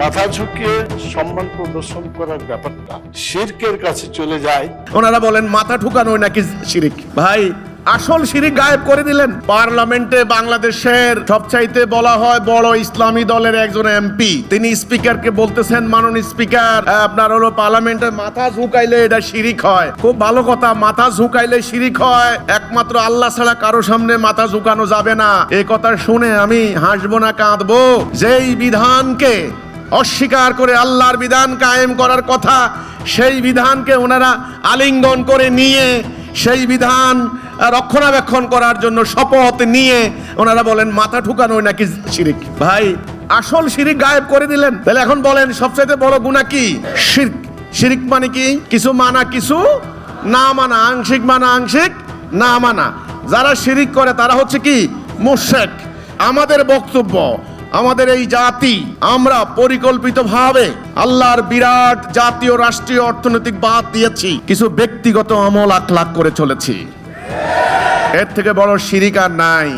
মাথা ঝুঁকিয়ে সম্মান প্রদর্শন করার ব্যাপারটা শিরকের কাছে চলে যায়। ওনারা বলেন মাথা ঠুকানোই নাকি শিরিক। ভাই আসল শিরিক গায়েব করে দিলেন। পার্লামেন্টে বাংলাদেশের সবচাইতে বলা হয় বড় ইসলামী দলের একজন এমপি, তিনি স্পিকারকে বলতেছেন, মাননীয় স্পিকার আপনার হলো পার্লামেন্টে মাথা ঝুঁকাইলে এটা শিরিক হয়। খুব ভালো কথা, মাথা ঝুঁকাইলে শিরিক হয়, একমাত্র আল্লাহ ছাড়া কারো সামনে মাথা ঝুঁকানো যাবে না। এই কথা শুনে আমি হাসবো না কাঁদবো? যেই বিধানকে অস্বীকার করে আল্লাহর বিধান কায়েম করার কথা, সেই বিধানকে ওনারা আলিঙ্গন করে নিয়ে সেই বিধান রক্ষণাবেক্ষণ করার জন্য শপথ নিয়ে ওনারা বলেন মাথা ঠুকানো নাকি শিরিক। ভাই আসল শিরিক গায়েব করে দিলেন। তাহলে এখন বলেন সবচেয়ে বড় গুনাহ কি? শিরক। শিরিক মানে কি? কিছু মানা কিছু না মানা, আংশিক মানা আংশিক না মানা। যারা শিরিক করে তারা হচ্ছে কি? মুশরিক। আমাদের বক্তব্য, আমাদের এই জাতি, আমরা পরিকল্পিতভাবে আল্লাহর বিরাট জাতীয় রাষ্ট্রীয় অর্থনৈতিক বাদ দিয়েছি, কিছু ব্যক্তিগত আমল আখলাক করে চলেছি। এর থেকে বড় শিরিক আর নাই।